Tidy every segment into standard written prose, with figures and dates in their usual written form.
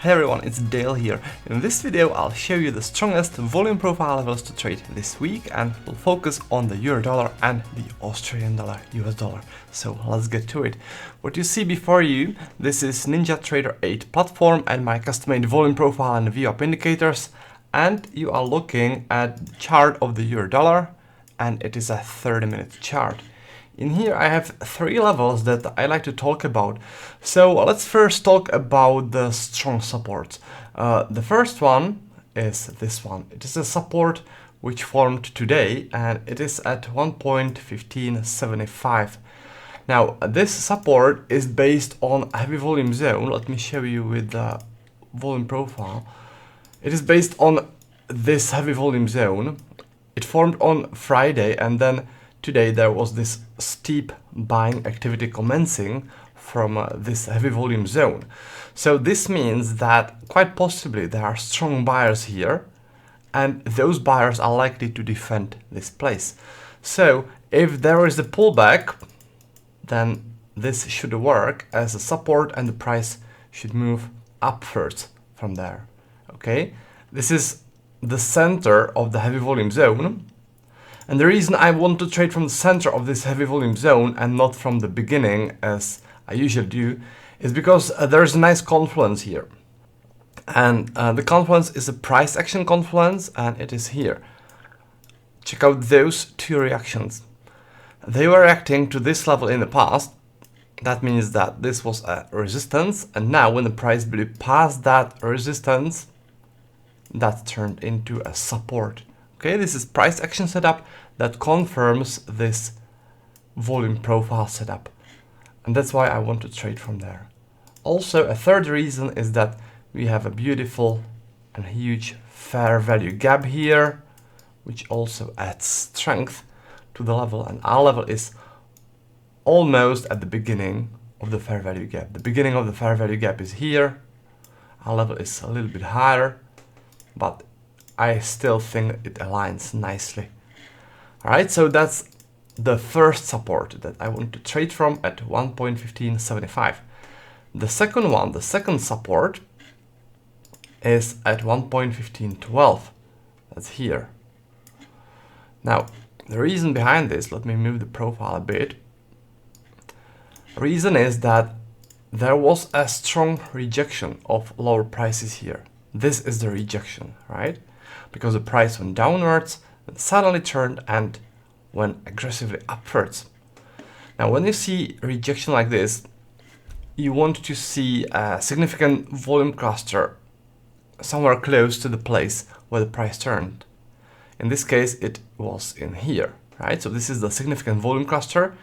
Hey everyone, it's Dale here. In this video I'll show you the strongest volume profile levels to trade this week, and we'll focus on the euro dollar and the Australian dollar, US dollar. So let's get to it. What you see before you, this is NinjaTrader 8 platform and my custom-made volume profile and VWAP indicators, and you are looking at the chart of the euro dollar, and it is a 30-minute chart. In here I have three levels that I like to talk about. So let's first talk about the strong supports. The first one is this one. It is a support which formed today, and it is at 1.1575. Now this support is based on a heavy volume zone. Let me show you with the volume profile. It is based on this heavy volume zone. It formed on Friday, and then today there was this steep buying activity commencing from this heavy volume zone. So this means that quite possibly there are strong buyers here, and those buyers are likely to defend this place. So if there is a pullback, then this should work as a support and the price should move upwards from there. Okay, this is the center of the heavy volume zone. And the reason I want to trade from the center of this heavy volume zone and not from the beginning, as I usually do, is because there's a nice confluence here. And the confluence is a price action confluence, and it is here. Check out those two reactions. They were reacting to this level in the past. That means that this was a resistance, and now when the price blew past that resistance, that turned into a support. Okay, this is price action setup that confirms this volume profile setup. And that's why I want to trade from there. Also, a third reason is that we have a beautiful and huge fair value gap here, which also adds strength to the level. And our level is almost at the beginning of the fair value gap. The beginning of the fair value gap is here. Our level is a little bit higher, but I still think it aligns nicely. All right, so that's the first support that I want to trade from at 1.1575. The second one, the second support, is at 1.1512. That's here. Now, the reason behind this, let me move the profile a bit. Reason is that there was a strong rejection of lower prices here. This is the rejection, right? Because the price went downwards and suddenly turned and went aggressively upwards. Now, when you see rejection like this, you want to see a significant volume cluster somewhere close to the place where the price turned. In this case, it was in here, right? So this is the significant volume cluster,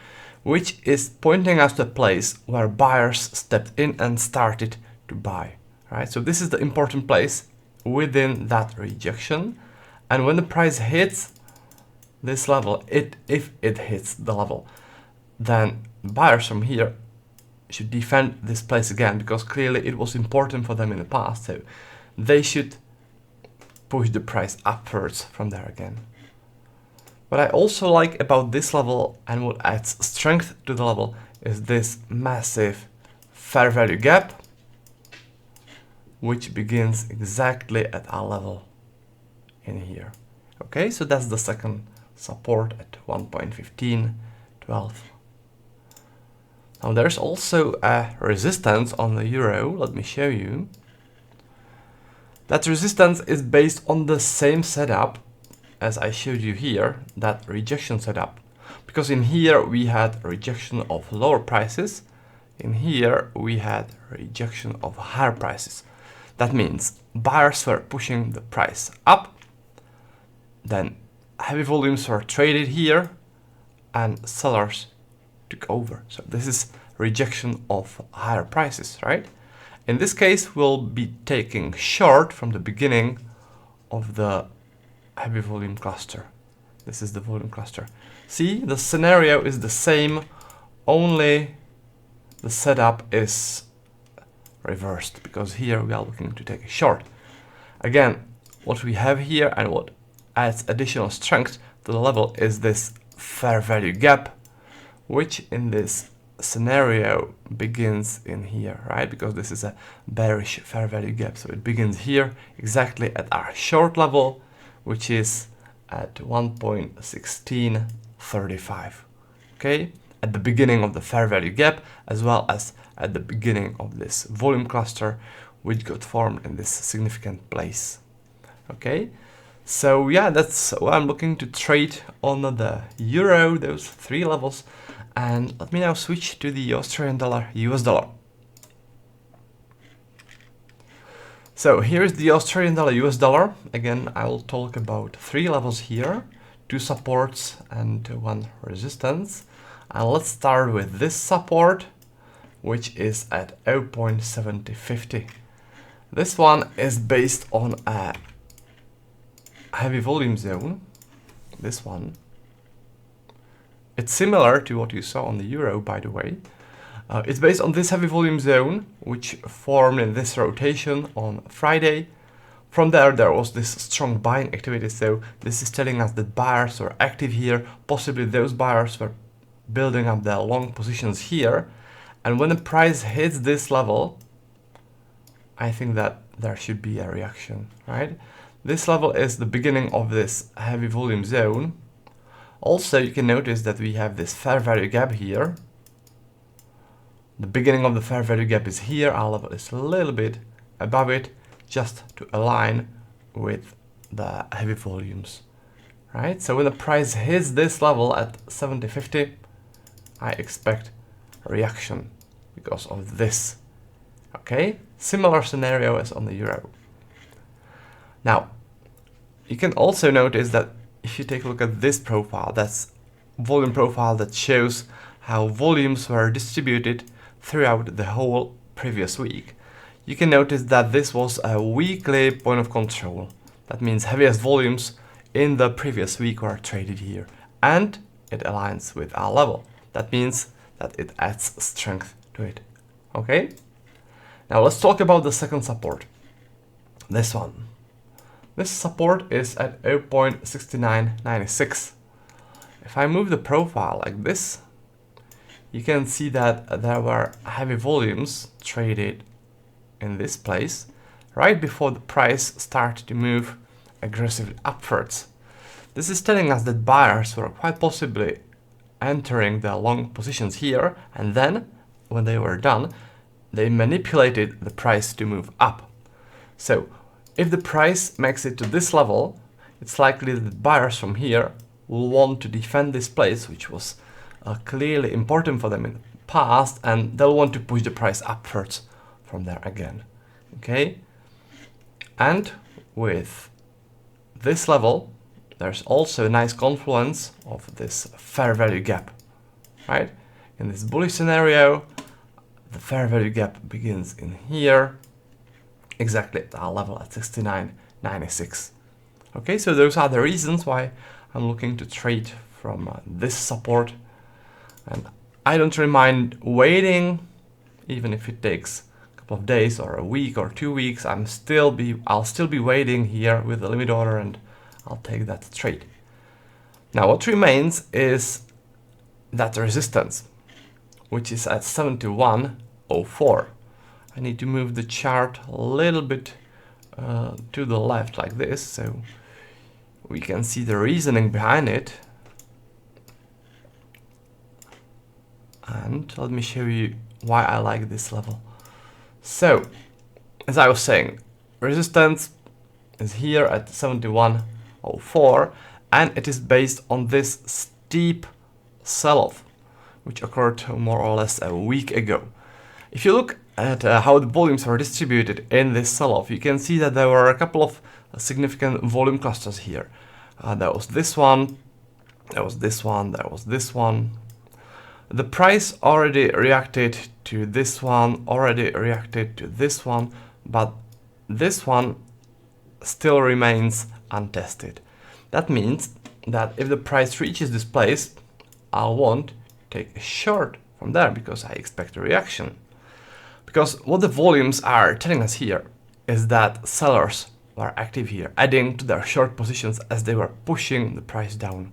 which is pointing us to a place where buyers stepped in and started to buy, right? So this is the important place within that rejection, and when the price hits this level, if it hits the level, then buyers from here should defend this place again, because clearly it was important for them in the past, so they should push the price upwards from there again. What I also like about this level and what adds strength to the level is this massive fair value gap, which begins exactly at our level in here. Okay, so that's the second support at 1.1512. Now there's also a resistance on the euro. Let me show you. That resistance is based on the same setup as I showed you here, that rejection setup. Because in here we had rejection of lower prices. In here we had rejection of higher prices. That means buyers were pushing the price up, then heavy volumes were traded here, and sellers took over. So this is rejection of higher prices, right? In this case, we'll be taking short from the beginning of the heavy volume cluster. This is the volume cluster. See, the scenario is the same, only the setup is reversed, because here we are looking to take a short. Again, what we have here and what adds additional strength to the level is this fair value gap, which in this scenario begins in here, right? Because this is a bearish fair value gap. So it begins here exactly at our short level, which is at 1.1635. Okay, at the beginning of the fair value gap, as well as at the beginning of this volume cluster, which got formed in this significant place. Okay, so yeah, that's what I'm looking to trade on the euro, those three levels. And let me now switch to the Australian dollar, US dollar. So here's the Australian dollar, US dollar. Again, I will talk about three levels here, two supports and one resistance. And let's start with this support, which is at 0.7050. This one is based on a heavy volume zone, this one. It's similar to what you saw on the euro, by the way. It's based on this heavy volume zone, which formed in this rotation on Friday. From there was this strong buying activity, so this is telling us that buyers were active here. Possibly those buyers were building up their long positions here. And when the price hits this level, I think that there should be a reaction, right? This level is the beginning of this heavy volume zone. Also, you can notice that we have this fair value gap here. The beginning of the fair value gap is here. Our level is a little bit above it, just to align with the heavy volumes, right? So when the price hits this level at 70.50, I expect a reaction because of this. Okay, similar scenario as on the euro. Now, you can also notice that if you take a look at this profile, that's volume profile that shows how volumes were distributed throughout the whole previous week. You can notice that this was a weekly point of control. That means heaviest volumes in the previous week were traded here, and it aligns with our level. That means that it adds strength to it. Okay? Now let's talk about the second support. This one. This support is at 0.6996. If I move the profile like this, you can see that there were heavy volumes traded in this place right before the price started to move aggressively upwards. This is telling us that buyers were quite possibly entering the long positions here, and then when they were done, they manipulated the price to move up. So if the price makes it to this level, it's likely that buyers from here will want to defend this place, which was clearly important for them in the past, and they'll want to push the price upwards from there again. Okay? And with this level, there's also a nice confluence of this fair value gap, right? In this bullish scenario, the fair value gap begins in here, exactly at our level at 69.96. Okay, so those are the reasons why I'm looking to trade from this support, and I don't really mind waiting, even if it takes a couple of days or a week or 2 weeks. I'll still be waiting here with the limit order, and I'll take that trade. Now what remains is that resistance, which is at 71.04. I need to move the chart a little bit to the left like this, so we can see the reasoning behind it. And let me show you why I like this level. So, as I was saying, resistance is here at 71.04, and it is based on this steep sell-off, which occurred more or less a week ago. If you look at how the volumes were distributed in this sell-off, you can see that there were a couple of significant volume clusters here. There was this one, there was this one, there was this one. The price already reacted to this one, already reacted to this one, but this one still remains untested. That means that if the price reaches this place, I'll want to take a short from there because I expect a reaction. Because what the volumes are telling us here is that sellers were active here, adding to their short positions as they were pushing the price down.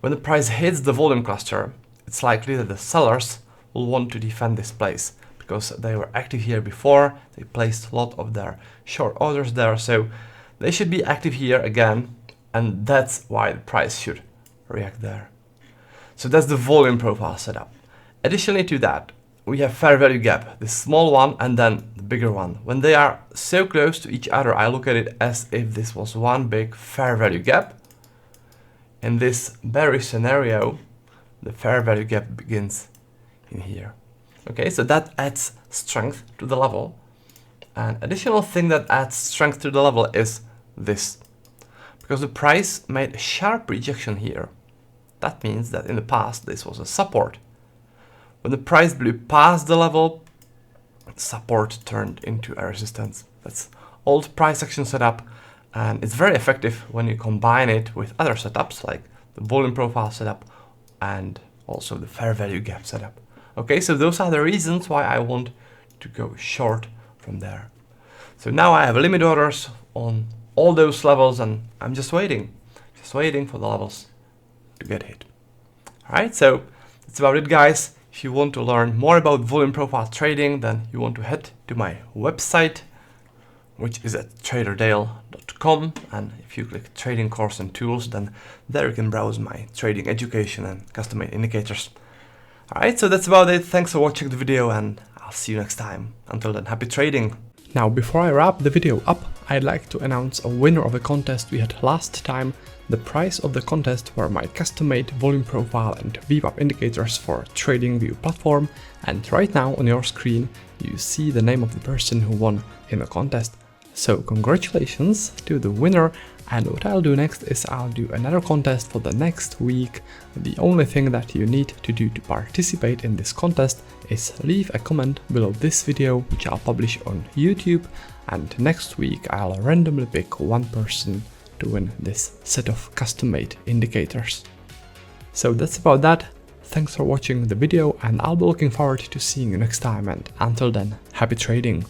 When the price hits the volume cluster, it's likely that the sellers will want to defend this place because they were active here before. They placed a lot of their short orders there, so they should be active here again, and that's why the price should react there. So that's the volume profile setup. Additionally to that, we have fair value gap, this small one and then the bigger one. When they are so close to each other, I look at it as if this was one big fair value gap. In this bearish scenario, the fair value gap begins in here. Okay, so that adds strength to the level. An additional thing that adds strength to the level is this. Because the price made a sharp rejection here. That means that in the past this was a support. When the price blew past the level, support turned into a resistance. That's old price action setup, and it's very effective when you combine it with other setups like the volume profile setup and also the fair value gap setup. Okay, so those are the reasons why I want to go short from there. So now I have limit orders on all those levels, and I'm just waiting for the levels to get hit. All right, so that's about it, guys. If you want to learn more about volume profile trading, then you want to head to my website, which is at traderdale.com, and if you click trading course and tools, then there you can browse my trading education and custom made indicators. Alright, so that's about it. Thanks for watching the video, and I'll see you next time. Until then, happy trading! Now, before I wrap the video up, I'd like to announce a winner of a contest we had last time. The prize of the contest were my custom-made volume profile and VWAP indicators for TradingView platform, and right now on your screen you see the name of the person who won in the contest. So congratulations to the winner, and what I'll do next is I'll do another contest for the next week. The only thing that you need to do to participate in this contest is leave a comment below this video, which I'll publish on YouTube, and next week I'll randomly pick one person to win this set of custom-made indicators. So that's about that. Thanks for watching the video, and I'll be looking forward to seeing you next time, and until then, happy trading!